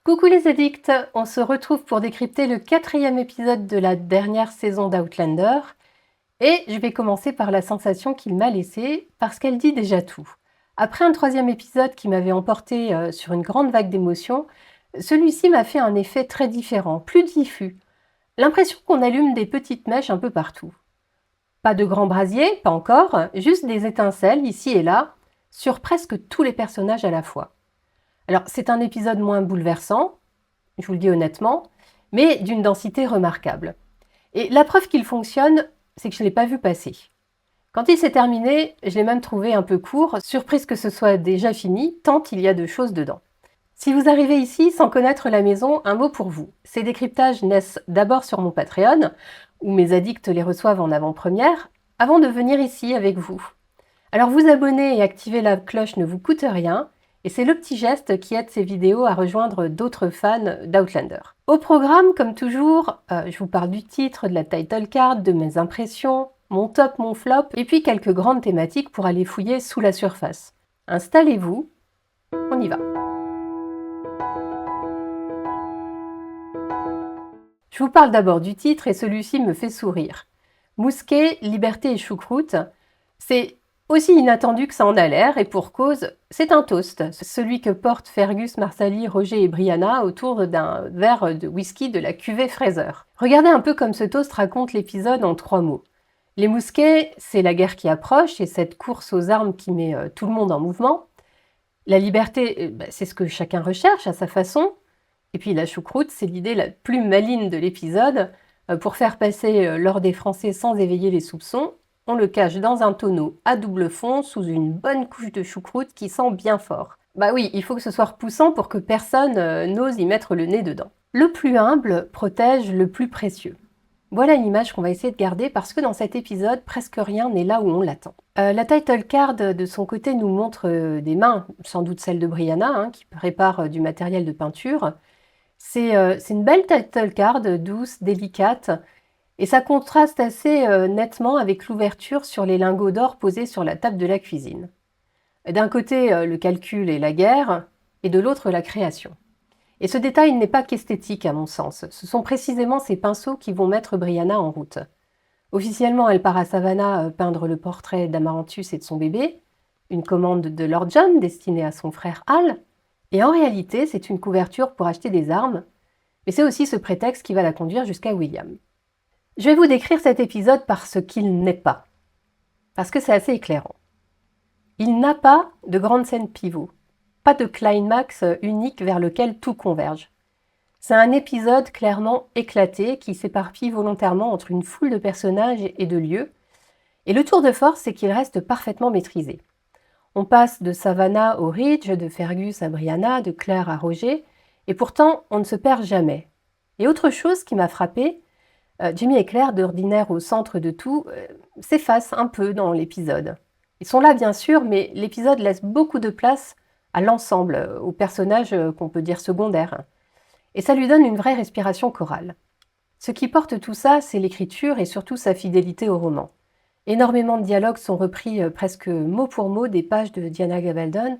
Coucou les addicts, on se retrouve pour décrypter le quatrième épisode de la dernière saison d'Outlander et je vais commencer par la sensation qu'il m'a laissée parce qu'elle dit déjà tout. Après un troisième épisode qui m'avait emporté sur une grande vague d'émotions, celui-ci m'a fait un effet très différent, plus diffus. L'impression qu'on allume des petites mèches un peu partout. Pas de grands brasiers, pas encore, juste des étincelles ici et là sur presque tous les personnages à la fois. Alors c'est un épisode moins bouleversant, je vous le dis honnêtement, mais d'une densité remarquable. Et la preuve qu'il fonctionne, c'est que je ne l'ai pas vu passer. Quand il s'est terminé, je l'ai même trouvé un peu court, surprise que ce soit déjà fini, tant il y a de choses dedans. Si vous arrivez ici sans connaître la maison, un mot pour vous. Ces décryptages naissent d'abord sur mon Patreon, où mes addicts les reçoivent en avant-première, avant de venir ici avec vous. Alors vous abonner et activer la cloche ne vous coûte rien, et c'est le petit geste qui aide ces vidéos à rejoindre d'autres fans d'Outlander. Au programme, comme toujours, je vous parle du titre, de la title card, de mes impressions, mon top, mon flop, et puis quelques grandes thématiques pour aller fouiller sous la surface. Installez-vous, on y va. Je vous parle d'abord du titre et celui-ci me fait sourire. Mousquet, liberté et choucroute, c'est aussi inattendu que ça en a l'air, et pour cause, c'est un toast, celui que portent Fergus, Marsali, Roger et Brianna autour d'un verre de whisky de la cuvée Fraser. Regardez un peu comme ce toast raconte l'épisode en 3 mots. Les mousquets, c'est la guerre qui approche et cette course aux armes qui met tout le monde en mouvement. La liberté, c'est ce que chacun recherche à sa façon. Et puis la choucroute, c'est l'idée la plus maligne de l'épisode. Pour faire passer l'or des Français sans éveiller les soupçons, on le cache dans un tonneau à double fond sous une bonne couche de choucroute qui sent bien fort. Bah oui, il faut que ce soit repoussant pour que personne n'ose y mettre le nez dedans. Le plus humble protège le plus précieux. Voilà une image qu'on va essayer de garder parce que dans cet épisode, presque rien n'est là où on l'attend. La title card de son côté nous montre des mains, sans doute celle de Brianna, qui prépare du matériel de peinture. C'est une belle title card, douce, délicate, et ça contraste assez nettement avec l'ouverture sur les lingots d'or posés sur la table de la cuisine. D'un côté, le calcul et la guerre, et de l'autre, la création. Et ce détail n'est pas qu'esthétique à mon sens, ce sont précisément ces pinceaux qui vont mettre Brianna en route. Officiellement, elle part à Savannah peindre le portrait d'Amaranthus et de son bébé, une commande de Lord John destinée à son frère Hal, et en réalité, c'est une couverture pour acheter des armes, mais c'est aussi ce prétexte qui va la conduire jusqu'à William. Je vais vous décrire cet épisode par ce qu'il n'est pas, parce que c'est assez éclairant. Il n'a pas de grande scène pivot, pas de climax unique vers lequel tout converge. C'est un épisode clairement éclaté qui s'éparpille volontairement entre une foule de personnages et de lieux, et le tour de force, c'est qu'il reste parfaitement maîtrisé. On passe de Savannah au Ridge, de Fergus à Brianna, de Claire à Roger, et pourtant on ne se perd jamais. Et autre chose qui m'a frappée, Jimmy et Claire, d'ordinaire au centre de tout, s'effacent un peu dans l'épisode. Ils sont là bien sûr, mais l'épisode laisse beaucoup de place à l'ensemble, aux personnages qu'on peut dire secondaires. Et ça lui donne une vraie respiration chorale. Ce qui porte tout ça, c'est l'écriture et surtout sa fidélité au roman. Énormément de dialogues sont repris presque mot pour mot des pages de Diana Gabaldon,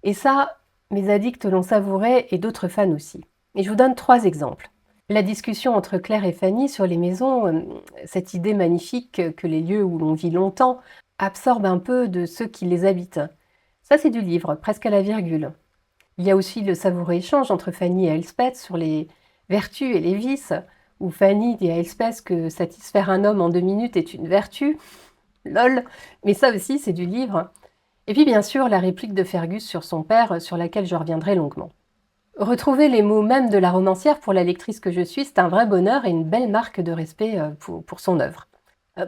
et ça, mes addicts l'ont savouré et d'autres fans aussi. Et je vous donne 3 exemples. La discussion entre Claire et Fanny sur les maisons, cette idée magnifique que les lieux où l'on vit longtemps absorbent un peu de ceux qui les habitent. Ça, c'est du livre, presque à la virgule. Il y a aussi le savoureux échange entre Fanny et Elspeth sur les vertus et les vices, où Fanny dit à Elspeth que satisfaire un homme en 2 minutes est une vertu. Lol, mais ça aussi, c'est du livre. Et puis bien sûr, la réplique de Fergus sur son père, sur laquelle je reviendrai longuement. Retrouver les mots même de la romancière pour la lectrice que je suis, c'est un vrai bonheur et une belle marque de respect pour son œuvre.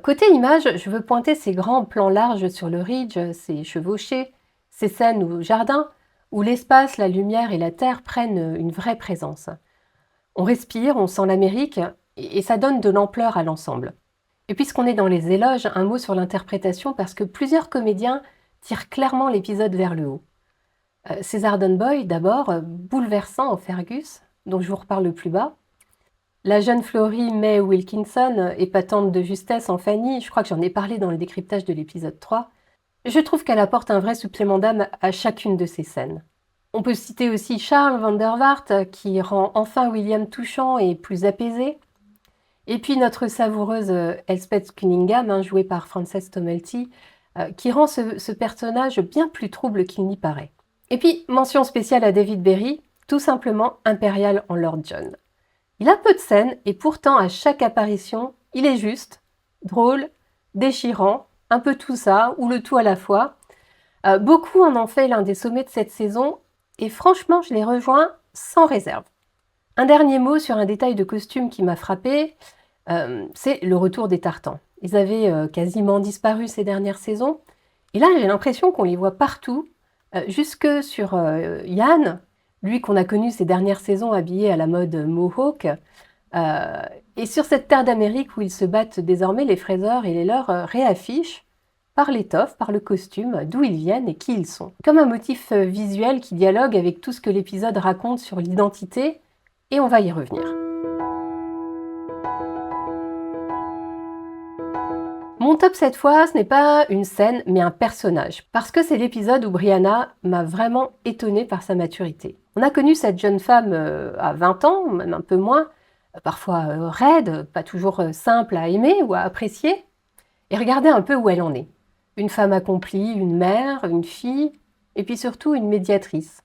Côté image, je veux pointer ces grands plans larges sur le ridge, ces chevauchées, ces scènes au jardin, où l'espace, la lumière et la terre prennent une vraie présence. On respire, on sent l'Amérique, et ça donne de l'ampleur à l'ensemble. Et puisqu'on est dans les éloges, un mot sur l'interprétation, parce que plusieurs comédiens tirent clairement l'épisode vers le haut. César Dunboy, d'abord, bouleversant en Fergus, dont je vous reparle plus bas. La jeune Flory May Wilkinson, épatante de justesse en Fanny, je crois que j'en ai parlé dans le décryptage de l'épisode 3. Je trouve qu'elle apporte un vrai supplément d'âme à chacune de ces scènes. On peut citer aussi Charles van der Waart qui rend enfin William touchant et plus apaisé. Et puis notre savoureuse Elspeth Cunningham, hein, jouée par Frances Tomelty, qui rend ce personnage bien plus trouble qu'il n'y paraît. Et puis, mention spéciale à David Berry, tout simplement impérial en Lord John. Il a peu de scènes et pourtant à chaque apparition, il est juste, drôle, déchirant, un peu tout ça, ou le tout à la fois. Beaucoup en ont fait l'un des sommets de cette saison, et franchement, je les rejoins sans réserve. Un dernier mot sur un détail de costume qui m'a frappé, c'est le retour des tartans. Ils avaient quasiment disparu ces dernières saisons, et là j'ai l'impression qu'on les voit partout, jusque sur Yann, lui qu'on a connu ces dernières saisons habillé à la mode Mohawk, et sur cette terre d'Amérique où ils se battent désormais, les fraiseurs et les leurs réaffichent par l'étoffe, par le costume, d'où ils viennent et qui ils sont. Comme un motif visuel qui dialogue avec tout ce que l'épisode raconte sur l'identité, et on va y revenir. Mon top cette fois, ce n'est pas une scène, mais un personnage. Parce que c'est l'épisode où Brianna m'a vraiment étonnée par sa maturité. On a connu cette jeune femme à 20 ans, même un peu moins, parfois raide, pas toujours simple à aimer ou à apprécier. Et regardez un peu où elle en est. Une femme accomplie, une mère, une fille, et puis surtout une médiatrice.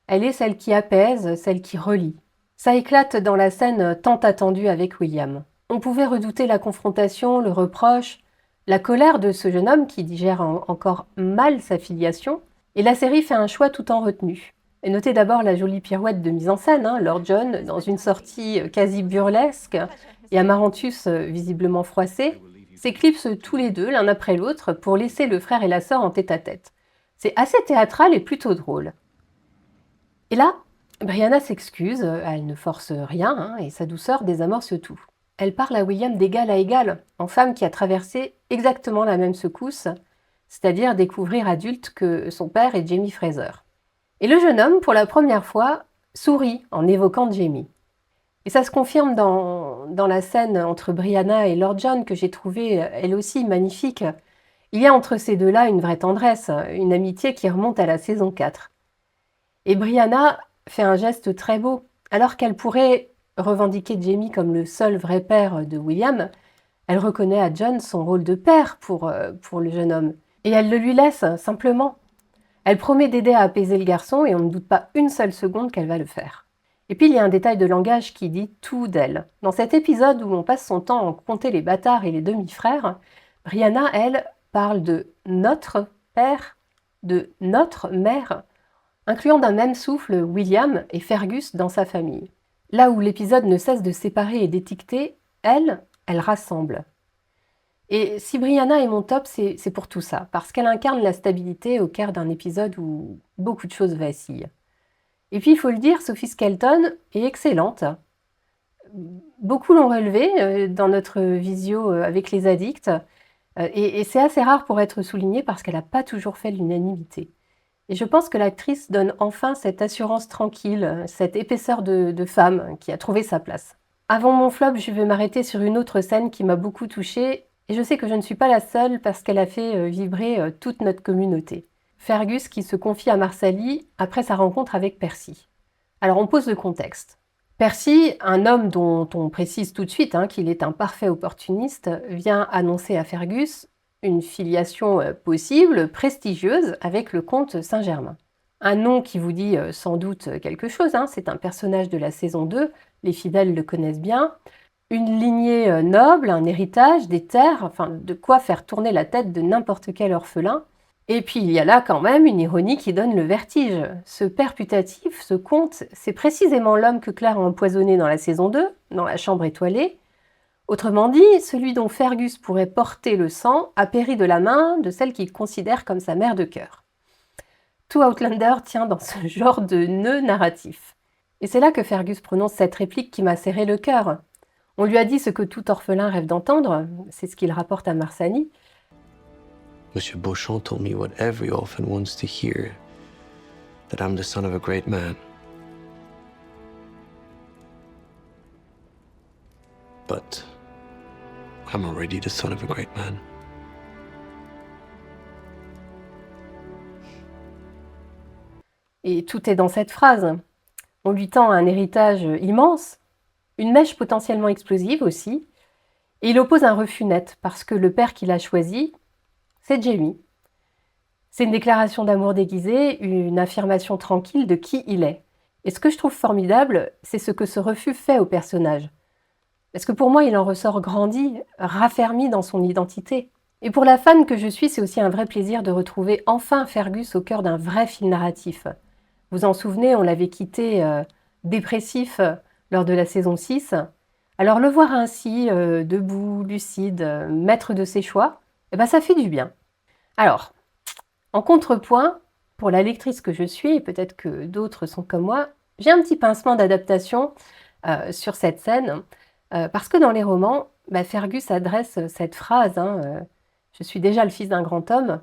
Elle est celle qui apaise, celle qui relie. Ça éclate dans la scène tant attendue avec William. On pouvait redouter la confrontation, le reproche, la colère de ce jeune homme qui digère encore mal sa filiation, et la série fait un choix tout en retenue. Et notez d'abord la jolie pirouette de mise en scène, hein, Lord John dans une sortie quasi burlesque, et Amaranthus visiblement froissé, s'éclipsent tous les deux l'un après l'autre pour laisser le frère et la sœur en tête-à-tête. C'est assez théâtral et plutôt drôle. Et là, Brianna s'excuse, elle ne force rien, hein, et sa douceur désamorce tout. Elle parle à William d'égal à égal, en femme qui a traversé exactement la même secousse, c'est-à-dire découvrir adulte que son père et Jamie Fraser. Et le jeune homme, pour la première fois, sourit en évoquant Jamie. Et ça se confirme dans la scène entre Brianna et Lord John, que j'ai trouvée elle aussi magnifique. Il y a entre ces deux-là une vraie tendresse, une amitié qui remonte à la saison 4. Et Brianna fait un geste très beau. Alors qu'elle pourrait revendiquer Jamie comme le seul vrai père de William, elle reconnaît à John son rôle de père pour le jeune homme. Et elle le lui laisse, simplement. Elle promet d'aider à apaiser le garçon et on ne doute pas une seule seconde qu'elle va le faire. Et puis il y a un détail de langage qui dit tout d'elle. Dans cet épisode où on passe son temps à compter les bâtards et les demi-frères, Brianna, elle, parle de notre père, de notre mère, incluant d'un même souffle William et Fergus dans sa famille. Là où l'épisode ne cesse de séparer et d'étiqueter, elle rassemble. Et si Brianna est mon top, c'est pour tout ça, parce qu'elle incarne la stabilité au cœur d'un épisode où beaucoup de choses vacillent. Et puis, il faut le dire, Sophie Skelton est excellente. Beaucoup l'ont relevé dans notre visio avec les addicts, et c'est assez rare pour être souligné parce qu'elle n'a pas toujours fait l'unanimité. Et je pense que l'actrice donne enfin cette assurance tranquille, cette épaisseur de femme qui a trouvé sa place. Avant mon flop, je vais m'arrêter sur une autre scène qui m'a beaucoup touchée, et je sais que je ne suis pas la seule parce qu'elle a fait vibrer toute notre communauté. Fergus qui se confie à Marsali après sa rencontre avec Percy. Alors on pose le contexte. Percy, un homme dont on précise tout de suite qu'il est un parfait opportuniste, vient annoncer à Fergus une filiation possible, prestigieuse, avec le comte Saint-Germain. Un nom qui vous dit sans doute quelque chose, c'est un personnage de la saison 2, les fidèles le connaissent bien. Une lignée noble, un héritage, des terres, enfin de quoi faire tourner la tête de n'importe quel orphelin. Et puis il y a là quand même une ironie qui donne le vertige. Ce père putatif, ce comte, c'est précisément l'homme que Claire a empoisonné dans la saison 2, dans la chambre étoilée. Autrement dit, celui dont Fergus pourrait porter le sang a péri de la main de celle qu'il considère comme sa mère de cœur. Tout Outlander tient dans ce genre de nœud narratif. Et c'est là que Fergus prononce cette réplique qui m'a serré le cœur. On lui a dit ce que tout orphelin rêve d'entendre, c'est ce qu'il rapporte à Marsali. Monsieur Beauchamp told me what every orphan wants to hear, that I'm the son of a great man. But I'm already the son of a great man. Et tout est dans cette phrase. On lui tend un héritage immense, une mèche potentiellement explosive aussi, et il oppose un refus net, parce que le père qu'il a choisi, c'est Jamie. C'est une déclaration d'amour déguisée, une affirmation tranquille de qui il est. Et ce que je trouve formidable, c'est ce que ce refus fait au personnage. Parce que pour moi, il en ressort grandi, raffermi dans son identité. Et pour la fan que je suis, c'est aussi un vrai plaisir de retrouver enfin Fergus au cœur d'un vrai fil narratif. Vous en souvenez, on l'avait quitté dépressif lors de la saison 6. Alors le voir ainsi, debout, lucide, maître de ses choix, eh ben, ça fait du bien. Alors, en contrepoint, pour la lectrice que je suis, et peut-être que d'autres sont comme moi, j'ai un petit pincement d'adaptation sur cette scène, parce que dans les romans, Fergus adresse cette phrase, je suis déjà le fils d'un grand homme,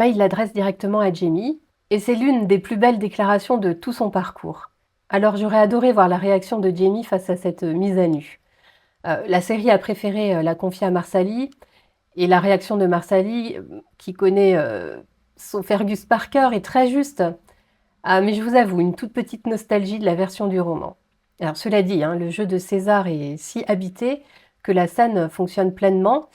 il l'adresse directement à Jamie, et c'est l'une des plus belles déclarations de tout son parcours. Alors j'aurais adoré voir la réaction de Jamie face à cette mise à nu. La série a préféré la confier à Marsali, et la réaction de Marsali, qui connaît son Fergus par cœur, est très juste. Ah, mais je vous avoue, une toute petite nostalgie de la version du roman. Alors cela dit, le jeu de César est si habité que la scène fonctionne pleinement.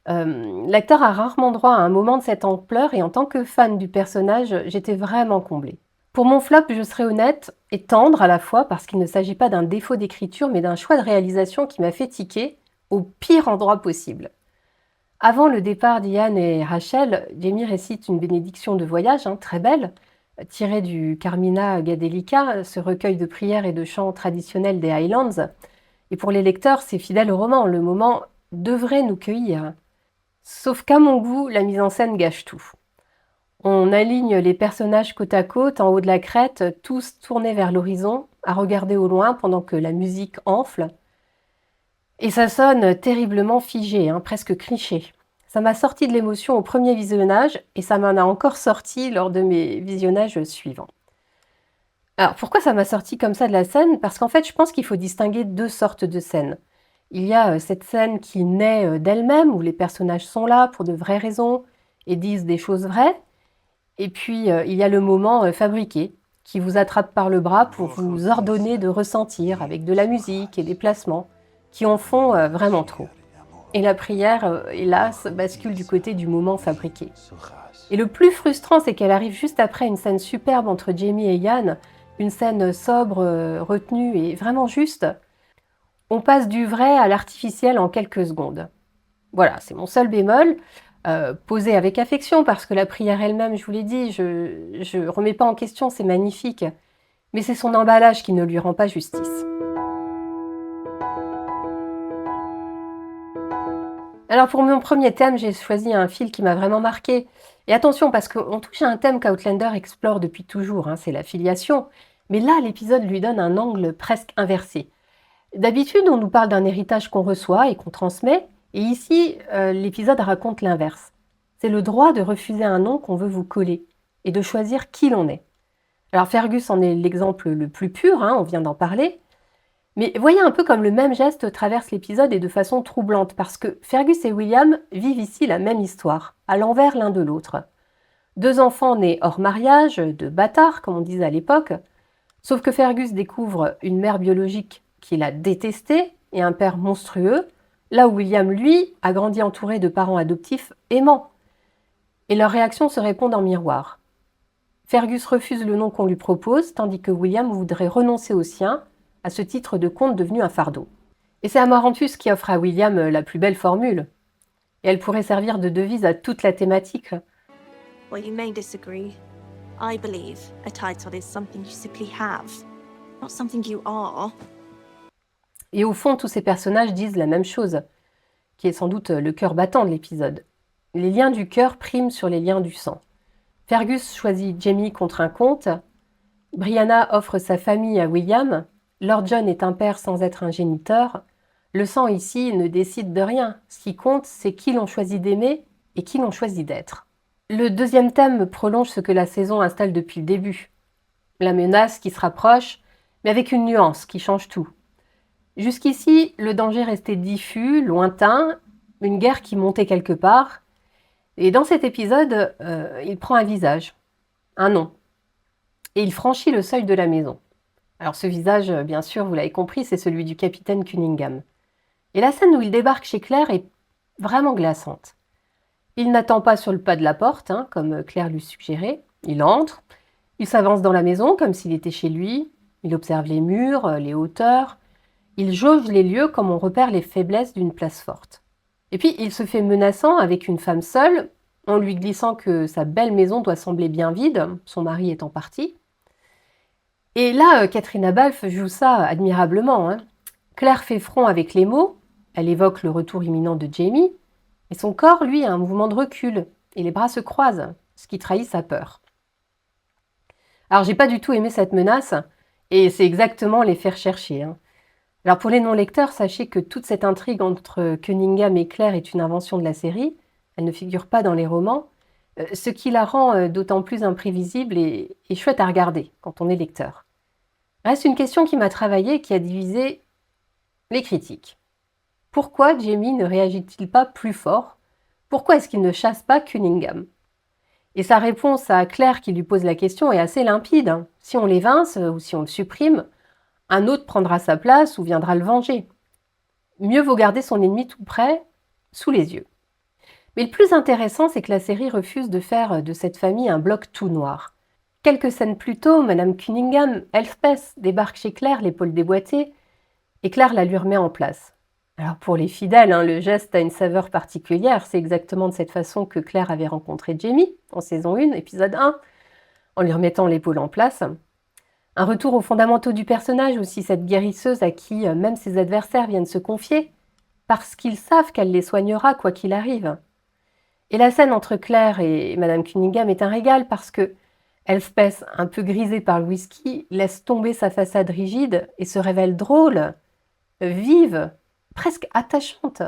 L'acteur a rarement droit à un moment de cette ampleur et en tant que fan du personnage, j'étais vraiment comblée. Pour mon flop, je serai honnête et tendre à la fois parce qu'il ne s'agit pas d'un défaut d'écriture mais d'un choix de réalisation qui m'a fait tiquer au pire endroit possible. Avant le départ d'Ian et Rachel, Jamie récite une bénédiction de voyage, très belle, tirée du Carmina Gadelica, ce recueil de prières et de chants traditionnels des Highlands. Et pour les lecteurs, c'est fidèle au roman, le moment devrait nous cueillir. Sauf qu'à mon goût, la mise en scène gâche tout. On aligne les personnages côte à côte, en haut de la crête, tous tournés vers l'horizon, à regarder au loin pendant que la musique enfle. Et ça sonne terriblement figé, presque cliché. Ça m'a sorti de l'émotion au premier visionnage et ça m'en a encore sorti lors de mes visionnages suivants. Alors pourquoi ça m'a sorti comme ça de la scène? Parce qu'en fait, je pense qu'il faut distinguer deux sortes de scènes. Il y a cette scène qui naît d'elle-même, où les personnages sont là pour de vraies raisons et disent des choses vraies. Et puis, il y a le moment fabriqué, qui vous attrape par le bras pour vous ordonner de ressentir, avec de la musique et des placements, qui en font vraiment trop. Et la prière, hélas, bascule du côté du moment fabriqué. Et le plus frustrant, c'est qu'elle arrive juste après une scène superbe entre Jamie et Ian, une scène sobre, retenue et vraiment juste. On passe du vrai à l'artificiel en quelques secondes. Voilà, c'est mon seul bémol, posé avec affection, parce que la prière elle-même, je vous l'ai dit, je ne remets pas en question, c'est magnifique. Mais c'est son emballage qui ne lui rend pas justice. Alors pour mon premier thème, j'ai choisi un fil qui m'a vraiment marqué. Et attention, parce qu'on touche à un thème qu'Outlander explore depuis toujours, c'est la filiation. Mais là, l'épisode lui donne un angle presque inversé. D'habitude, on nous parle d'un héritage qu'on reçoit et qu'on transmet, et ici, l'épisode raconte l'inverse. C'est le droit de refuser un nom qu'on veut vous coller, et de choisir qui l'on est. Alors Fergus en est l'exemple le plus pur, on vient d'en parler, mais voyez un peu comme le même geste traverse l'épisode et de façon troublante, parce que Fergus et William vivent ici la même histoire, à l'envers l'un de l'autre. Deux enfants nés hors mariage, de bâtards, comme on disait à l'époque, sauf que Fergus découvre une mère biologique qu'il a détestée et un père monstrueux, là où William, lui, a grandi entouré de parents adoptifs aimants. Et leurs réactions se répondent en miroir. Fergus refuse le nom qu'on lui propose, tandis que William voudrait renoncer au sien, à ce titre de comte devenu un fardeau. Et c'est Amaranthus qui offre à William la plus belle formule. Et elle pourrait servir de devise à toute la thématique. Well, you may disagree. I believe a title is something you simply have, not something you are. Et au fond, tous ces personnages disent la même chose, qui est sans doute le cœur battant de l'épisode. Les liens du cœur priment sur les liens du sang. Fergus choisit Jamie contre un comte, Brianna offre sa famille à William, Lord John est un père sans être un géniteur. Le sang ici ne décide de rien. Ce qui compte, c'est qui l'on choisit d'aimer et qui l'on choisit d'être. Le deuxième thème prolonge ce que la saison installe depuis le début. La menace qui se rapproche, mais avec une nuance qui change tout. Jusqu'ici, le danger restait diffus, lointain, une guerre qui montait quelque part. Et dans cet épisode, il prend un visage, un nom. et il franchit le seuil de la maison. Alors ce visage, bien sûr, vous l'avez compris, c'est celui du capitaine Cunningham. Et la scène où il débarque chez Claire est vraiment glaçante. Il n'attend pas sur le pas de la porte, comme Claire lui suggérait. Il entre, il s'avance dans la maison comme s'il était chez lui, il observe les murs, les hauteurs, il jauge les lieux comme on repère les faiblesses d'une place forte. Et puis il se fait menaçant avec une femme seule, en lui glissant que sa belle maison doit sembler bien vide, son mari étant parti. Et là, Katrina Balfe joue ça admirablement. Claire fait front avec les mots, elle évoque le retour imminent de Jamie, mais son corps, lui, a un mouvement de recul, et les bras se croisent, ce qui trahit sa peur. Alors, j'ai pas du tout aimé cette menace, et c'est exactement l'effet recherché. Alors, pour les non-lecteurs, sachez que toute cette intrigue entre Cunningham et Claire est une invention de la série, elle ne figure pas dans les romans, ce qui la rend d'autant plus imprévisible et chouette à regarder quand on est lecteur. Reste une question qui m'a travaillé et qui a divisé les critiques. Pourquoi Jamie ne réagit-il pas plus fort? Pourquoi est-ce qu'il ne chasse pas Cunningham? Et sa réponse à Claire qui lui pose la question est assez limpide. Si on l'évince ou si on le supprime, un autre prendra sa place ou viendra le venger. Mieux vaut garder son ennemi tout près, sous les yeux. Mais le plus intéressant, c'est que la série refuse de faire de cette famille un bloc tout noir. Quelques scènes plus tôt, Madame Cunningham, Elspeth, débarque chez Claire, l'épaule déboîtée, et Claire la lui remet en place. Alors pour les fidèles, le geste a une saveur particulière. C'est exactement de cette façon que Claire avait rencontré Jamie en saison 1, épisode 1, en lui remettant l'épaule en place. Un retour aux fondamentaux du personnage aussi, cette guérisseuse à qui même ses adversaires viennent se confier, parce qu'ils savent qu'elle les soignera quoi qu'il arrive. Et la scène entre Claire et Madame Cunningham est un régal parce que Elspeth, un peu grisée par le whisky, laisse tomber sa façade rigide et se révèle drôle, vive, presque attachante.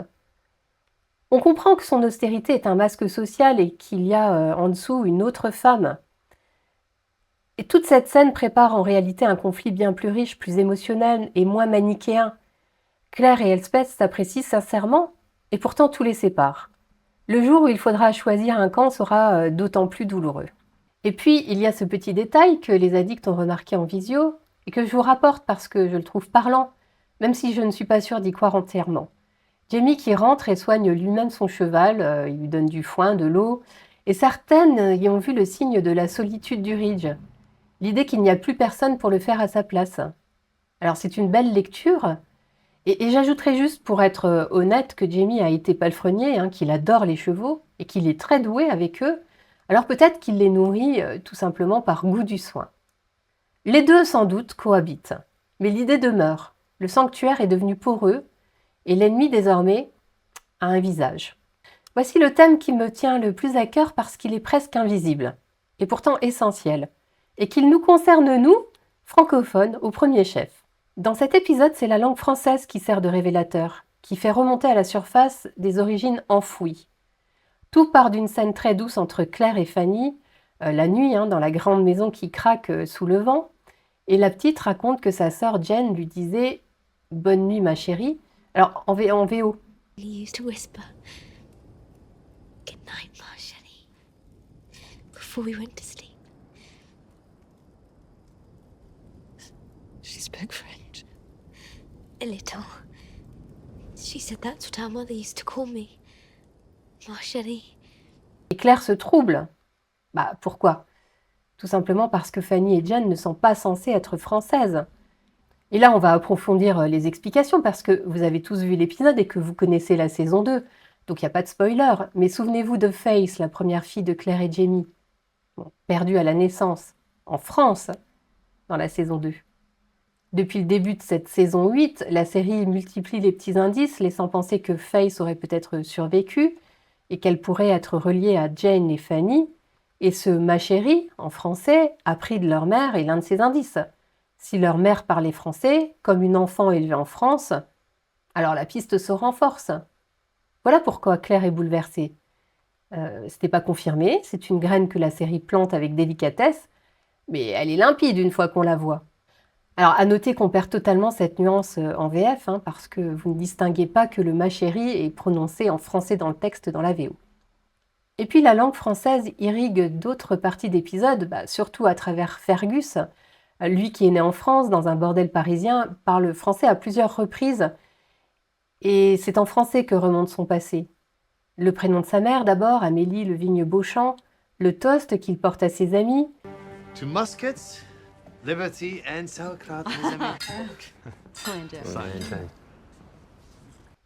On comprend que son austérité est un masque social et qu'il y a en dessous une autre femme. Et toute cette scène prépare en réalité un conflit bien plus riche, plus émotionnel et moins manichéen. Claire et Elspeth s'apprécient sincèrement et pourtant tout les sépare. Le jour où il faudra choisir un camp sera d'autant plus douloureux. Et puis, il y a ce petit détail que les addicts ont remarqué en visio et que je vous rapporte parce que je le trouve parlant, même si je ne suis pas sûre d'y croire entièrement. Jamie qui rentre et soigne lui-même son cheval, il lui donne du foin, de l'eau, et certaines y ont vu le signe de la solitude du Ridge, l'idée qu'il n'y a plus personne pour le faire à sa place. Alors c'est une belle lecture, et j'ajouterai juste pour être honnête que Jamie a été palefrenier, qu'il adore les chevaux et qu'il est très doué avec eux, alors peut-être qu'il les nourrit tout simplement par goût du soin. Les deux sans doute cohabitent, mais l'idée demeure. Le sanctuaire est devenu poreux et l'ennemi désormais a un visage. Voici le thème qui me tient le plus à cœur parce qu'il est presque invisible, et pourtant essentiel, et qu'il nous concerne nous, francophones, au premier chef. Dans cet épisode, c'est la langue française qui sert de révélateur, qui fait remonter à la surface des origines enfouies. Tout part d'une scène très douce entre Claire et Fanny, la nuit, dans la grande maison qui craque sous le vent, et la petite raconte que sa sœur Jen lui disait « Bonne nuit ma chérie », alors en VO. He used to whisper, "Good night, Marshall," before we went to sleep. She spoke French. A little. She said that's what our mother used to call me. Marshall. Et Claire se trouble. Pourquoi? Tout simplement parce que Fanny et Jen ne sont pas censées être françaises. Et là, on va approfondir les explications parce que vous avez tous vu l'épisode et que vous connaissez la saison 2. Donc il n'y a pas de spoiler. Mais souvenez-vous de Faith, la première fille de Claire et Jamie, perdue à la naissance, en France, dans la saison 2. Depuis le début de cette saison 8, la série multiplie les petits indices, laissant penser que Faith aurait peut-être survécu et qu'elle pourrait être reliée à Jane et Fanny. Et ce « ma chérie » en français a pris de leur mère est l'un de ces indices. Si leur mère parlait français, comme une enfant élevée en France, alors la piste se renforce. Voilà pourquoi Claire est bouleversée. C'était pas confirmé, c'est une graine que la série plante avec délicatesse, mais elle est limpide une fois qu'on la voit. Alors à noter qu'on perd totalement cette nuance en VF, parce que vous ne distinguez pas que le « ma chérie » est prononcé en français dans le texte dans la VO. Et puis la langue française irrigue d'autres parties d'épisodes, surtout à travers Fergus. Lui qui est né en France, dans un bordel parisien, parle français à plusieurs reprises. Et c'est en français que remonte son passé. Le prénom de sa mère d'abord, Amélie Levigne-Beauchamp, le toast qu'il porte à ses amis, To muskets, liberty and sauerkraut, mes amis.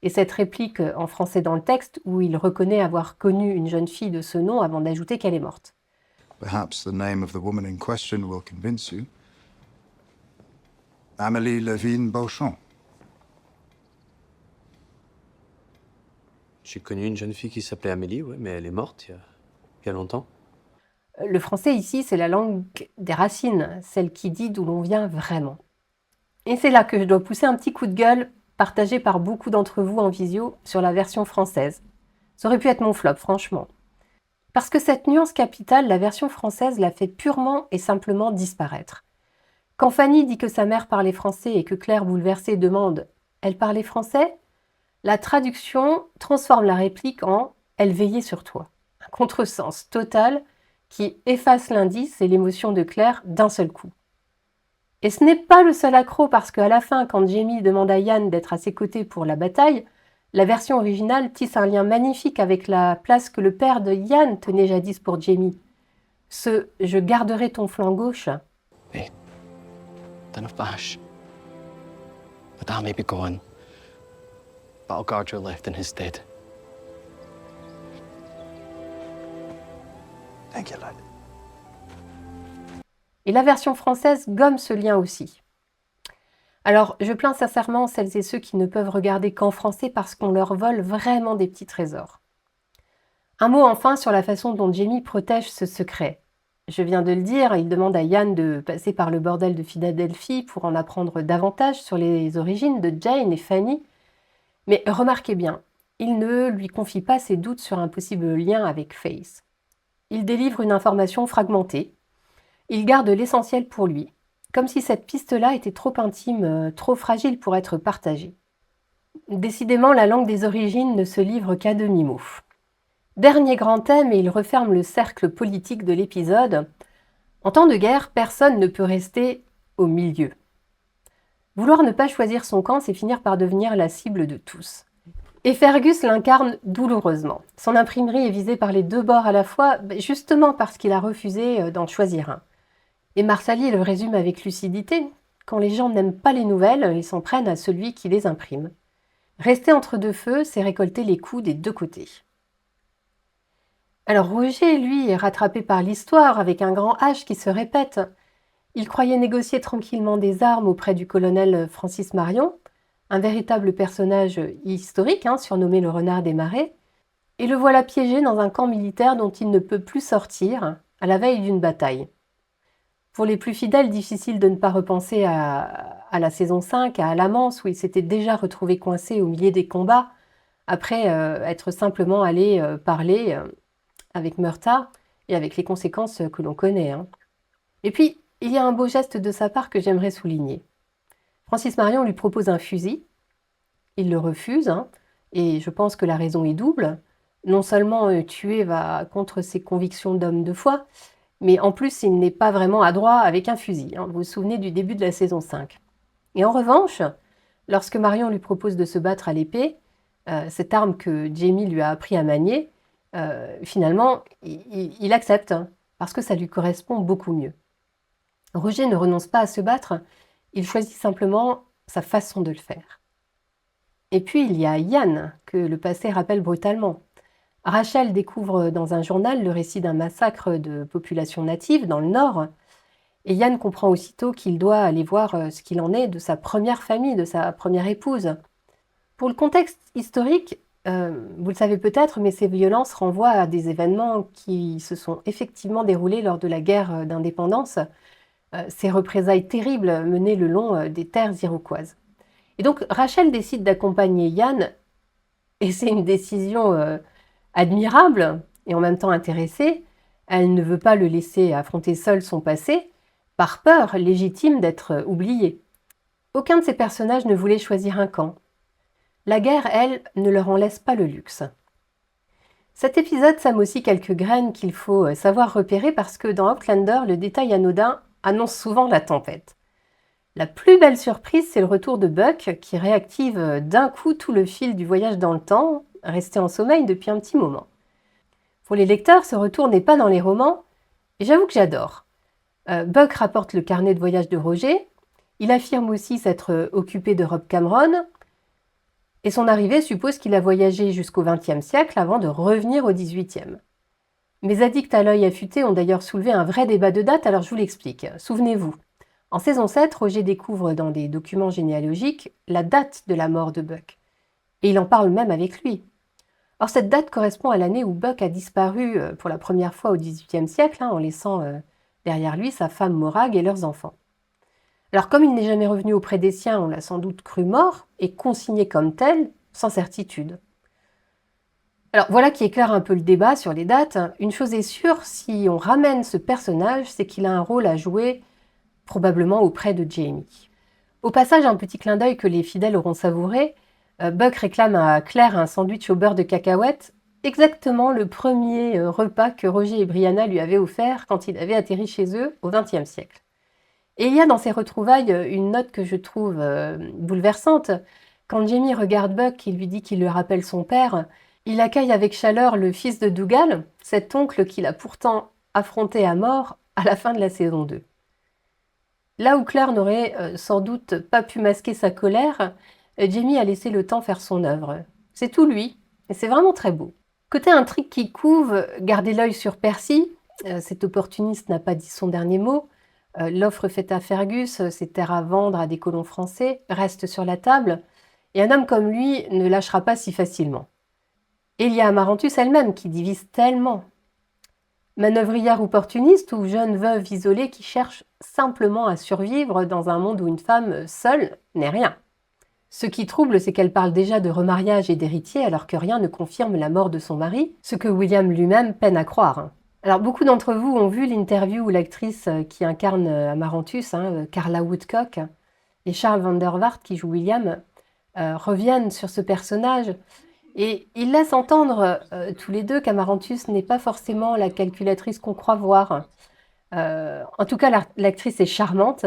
et cette réplique en français dans le texte où il reconnaît avoir connu une jeune fille de ce nom avant d'ajouter qu'elle est morte. Perhaps the name of the woman in question will convince you. Amélie Levine Beauchamp. J'ai connu une jeune fille qui s'appelait Amélie, ouais, mais elle est morte il y a longtemps. Le français ici, c'est la langue des racines, celle qui dit d'où l'on vient vraiment. Et c'est là que je dois pousser un petit coup de gueule, partagé par beaucoup d'entre vous en visio, sur la version française. Ça aurait pu être mon flop, franchement. Parce que cette nuance capitale, la version française l'a fait purement et simplement disparaître. Quand Fanny dit que sa mère parlait français et que Claire, bouleversée, demande « Elle parlait français ?» la traduction transforme la réplique en « Elle veillait sur toi ». Un contresens total qui efface l'indice et l'émotion de Claire d'un seul coup. Et ce n'est pas le seul accroc parce qu'à la fin, quand Jamie demande à Ian d'être à ses côtés pour la bataille, la version originale tisse un lien magnifique avec la place que le père de Ian tenait jadis pour Jamie. Ce « je garderai ton flanc gauche » Then of Bash. But that may be gone. But I'll guard your left in his stead. Thank you, lad. Et la version française gomme ce lien aussi. Alors, je plains sincèrement celles et ceux qui ne peuvent regarder qu'en français parce qu'on leur vole vraiment des petits trésors. Un mot enfin sur la façon dont Jamie protège ce secret. Je viens de le dire, il demande à Ian de passer par le bordel de Philadelphie pour en apprendre davantage sur les origines de Jane et Fanny. Mais remarquez bien, il ne lui confie pas ses doutes sur un possible lien avec Faith. Il délivre une information fragmentée. Il garde l'essentiel pour lui, comme si cette piste-là était trop intime, trop fragile pour être partagée. Décidément, la langue des origines ne se livre qu'à demi-mot. Dernier grand thème, et il referme le cercle politique de l'épisode. En temps de guerre, personne ne peut rester au milieu. Vouloir ne pas choisir son camp, c'est finir par devenir la cible de tous. Et Fergus l'incarne douloureusement. Son imprimerie est visée par les deux bords à la fois, justement parce qu'il a refusé d'en choisir un. Et Marsali le résume avec lucidité. Quand les gens n'aiment pas les nouvelles, ils s'en prennent à celui qui les imprime. Rester entre deux feux, c'est récolter les coups des deux côtés. Alors Roger, lui, est rattrapé par l'histoire avec un grand H qui se répète. Il croyait négocier tranquillement des armes auprès du colonel Francis Marion, un véritable personnage historique, surnommé le renard des marais, et le voilà piégé dans un camp militaire dont il ne peut plus sortir à la veille d'une bataille. Pour les plus fidèles, difficile de ne pas repenser à la saison 5, à Alamance, où il s'était déjà retrouvé coincé au milieu des combats, après être simplement allé parler avec Murtagh et avec les conséquences que l'on connaît. Et puis, il y a un beau geste de sa part que j'aimerais souligner. Francis Marion lui propose un fusil. Il le refuse, et je pense que la raison est double. Non seulement tuer va contre ses convictions d'homme de foi, mais en plus, il n'est pas vraiment adroit avec un fusil. Vous vous souvenez du début de la saison 5. Et en revanche, lorsque Marion lui propose de se battre à l'épée, cette arme que Jamie lui a appris à manier, finalement, il accepte, parce que ça lui correspond beaucoup mieux. Roger ne renonce pas à se battre, il choisit simplement sa façon de le faire. Et puis il y a Ian, que le passé rappelle brutalement. Rachel découvre dans un journal le récit d'un massacre de populations natives dans le Nord, et Ian comprend aussitôt qu'il doit aller voir ce qu'il en est de sa première famille, de sa première épouse. Pour le contexte historique, vous le savez peut-être, mais ces violences renvoient à des événements qui se sont effectivement déroulés lors de la guerre d'indépendance, ces représailles terribles menées le long des terres iroquoises. Et donc Rachel décide d'accompagner Ian, et c'est une décision admirable et en même temps intéressée. Elle ne veut pas le laisser affronter seul son passé, par peur légitime d'être oublié. Aucun de ces personnages ne voulait choisir un camp. La guerre, elle, ne leur en laisse pas le luxe. Cet épisode sème aussi quelques graines qu'il faut savoir repérer parce que dans Outlander, le détail anodin annonce souvent la tempête. La plus belle surprise, c'est le retour de Buck qui réactive d'un coup tout le fil du voyage dans le temps, resté en sommeil depuis un petit moment. Pour les lecteurs, ce retour n'est pas dans les romans, et j'avoue que j'adore. Buck rapporte le carnet de voyage de Roger, il affirme aussi s'être occupé de Rob Cameron, et son arrivée suppose qu'il a voyagé jusqu'au XXe siècle avant de revenir au XVIIIe. Mes addicts à l'œil affûté ont d'ailleurs soulevé un vrai débat de date, alors je vous l'explique. Souvenez-vous, en saison 7, Roger découvre dans des documents généalogiques la date de la mort de Buck. Et il en parle même avec lui. Or, cette date correspond à l'année où Buck a disparu pour la première fois au XVIIIe siècle, en laissant derrière lui sa femme Morag et leurs enfants. Alors, comme il n'est jamais revenu auprès des siens, on l'a sans doute cru mort et consigné comme tel, sans certitude. Alors, voilà qui éclaire un peu le débat sur les dates. Une chose est sûre, si on ramène ce personnage, c'est qu'il a un rôle à jouer probablement auprès de Jamie. Au passage, un petit clin d'œil que les fidèles auront savouré, Buck réclame à Claire un sandwich au beurre de cacahuète, exactement le premier repas que Roger et Brianna lui avaient offert quand il avait atterri chez eux au XXe siècle. Et il y a dans ces retrouvailles une note que je trouve bouleversante. Quand Jamie regarde Buck, il lui dit qu'il lui rappelle son père, il accueille avec chaleur le fils de Dougal, cet oncle qu'il a pourtant affronté à mort à la fin de la saison 2. Là où Claire n'aurait sans doute pas pu masquer sa colère, Jamie a laissé le temps faire son œuvre. C'est tout lui, et c'est vraiment très beau. Côté intrigue qui couve, gardez l'œil sur Percy. Cet opportuniste n'a pas dit son dernier mot. L'offre faite à Fergus, ses terres à vendre à des colons français, reste sur la table, et un homme comme lui ne lâchera pas si facilement. Et il y a Amaranthus elle-même qui divise tellement. Manœuvrière opportuniste ou jeune veuve isolée qui cherche simplement à survivre dans un monde où une femme seule n'est rien. Ce qui trouble, c'est qu'elle parle déjà de remariage et d'héritier alors que rien ne confirme la mort de son mari, ce que William lui-même peine à croire. Alors beaucoup d'entre vous ont vu l'interview où l'actrice qui incarne Amaranthus, Carla Woodcock, et Charles van der Vaart qui joue William, reviennent sur ce personnage. Et ils laissent entendre tous les deux qu'Amaranthus n'est pas forcément la calculatrice qu'on croit voir. En tout cas, l'actrice est charmante.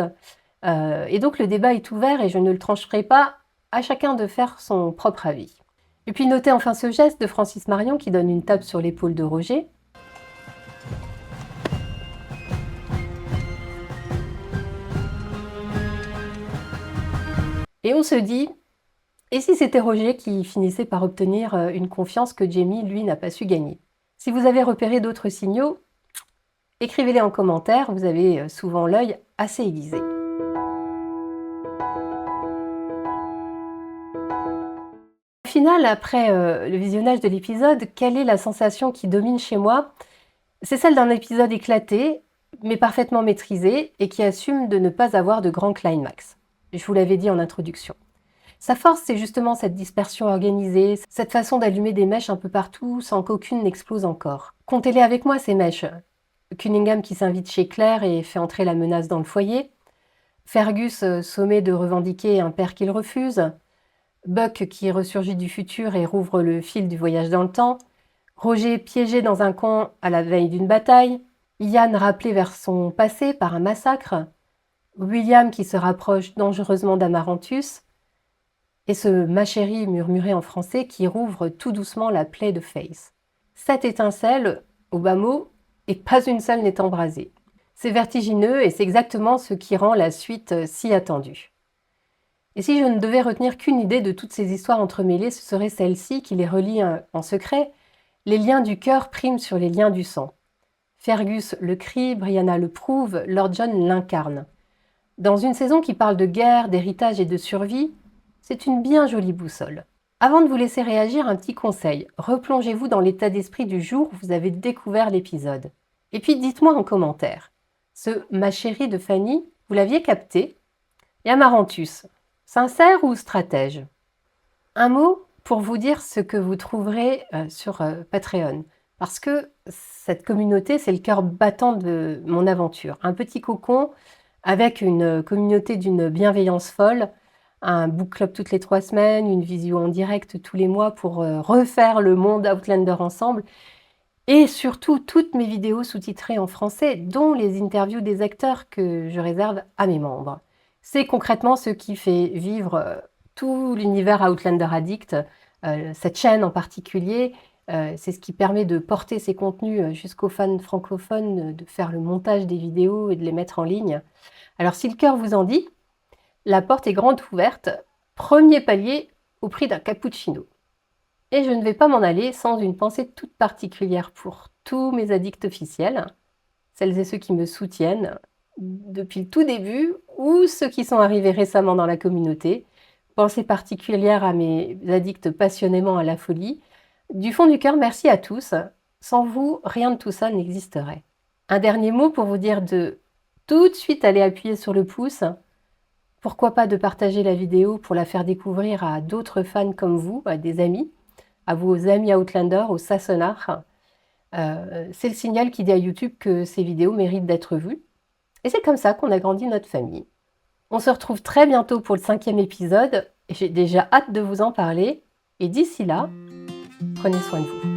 Et donc le débat est ouvert et je ne le trancherai pas, à chacun de faire son propre avis. Et puis notez enfin ce geste de Francis Marion qui donne une tape sur l'épaule de Roger. Et on se dit, et si c'était Roger qui finissait par obtenir une confiance que Jamie, lui, n'a pas su gagner? Si vous avez repéré d'autres signaux, écrivez-les en commentaire, vous avez souvent l'œil assez aiguisé. Au final, après le visionnage de l'épisode, quelle est la sensation qui domine chez moi? C'est celle d'un épisode éclaté, mais parfaitement maîtrisé, et qui assume de ne pas avoir de grand climax. Je vous l'avais dit en introduction. Sa force, c'est justement cette dispersion organisée, cette façon d'allumer des mèches un peu partout sans qu'aucune n'explose encore. Comptez-les avec moi, ces mèches. Cunningham qui s'invite chez Claire et fait entrer la menace dans le foyer. Fergus sommé de revendiquer un père qu'il refuse. Buck qui ressurgit du futur et rouvre le fil du voyage dans le temps. Roger piégé dans un camp à la veille d'une bataille. Ian rappelé vers son passé par un massacre. William qui se rapproche dangereusement d'Amaranthus. Et ce « ma chérie » murmuré en français qui rouvre tout doucement la plaie de Faith. 7 étincelles, au bas mot, et pas une seule n'est embrasée. C'est vertigineux et c'est exactement ce qui rend la suite si attendue. Et si je ne devais retenir qu'une idée de toutes ces histoires entremêlées, ce serait celle-ci qui les relie en secret. Les liens du cœur priment sur les liens du sang. Fergus le crie, Brianna le prouve, Lord John l'incarne. Dans une saison qui parle de guerre, d'héritage et de survie, c'est une bien jolie boussole. Avant de vous laisser réagir, un petit conseil. Replongez-vous dans l'état d'esprit du jour où vous avez découvert l'épisode. Et puis dites-moi en commentaire. Ce « ma chérie » de Fanny, vous l'aviez capté? Et Amaranthus, sincère ou stratège? Un mot pour vous dire ce que vous trouverez sur Patreon. Parce que cette communauté, c'est le cœur battant de mon aventure. Un petit cocon avec une communauté d'une bienveillance folle, un book club toutes les 3 semaines, une visio en direct tous les mois pour refaire le monde Outlander ensemble. Et surtout, toutes mes vidéos sous-titrées en français, dont les interviews des acteurs que je réserve à mes membres. C'est concrètement ce qui fait vivre tout l'univers Outlander Addict, cette chaîne en particulier. C'est ce qui permet de porter ces contenus jusqu'aux fans francophones, de faire le montage des vidéos et de les mettre en ligne. Alors si le cœur vous en dit, la porte est grande ouverte, premier palier au prix d'un cappuccino. Et je ne vais pas m'en aller sans une pensée toute particulière pour tous mes addicts officiels, celles et ceux qui me soutiennent depuis le tout début ou ceux qui sont arrivés récemment dans la communauté. Pensée particulière à mes addicts passionnément à la folie. Du fond du cœur, merci à tous. Sans vous, rien de tout ça n'existerait. Un dernier mot pour vous dire de tout de suite aller appuyer sur le pouce. Pourquoi pas de partager la vidéo pour la faire découvrir à d'autres fans comme vous, à des amis, à vos amis Outlander, aux Sassonards. C'est le signal qui dit à YouTube que ces vidéos méritent d'être vues. Et c'est comme ça qu'on a grandi notre famille. On se retrouve très bientôt pour le 5e épisode. Et j'ai déjà hâte de vous en parler. Et d'ici là, prenez soin de vous.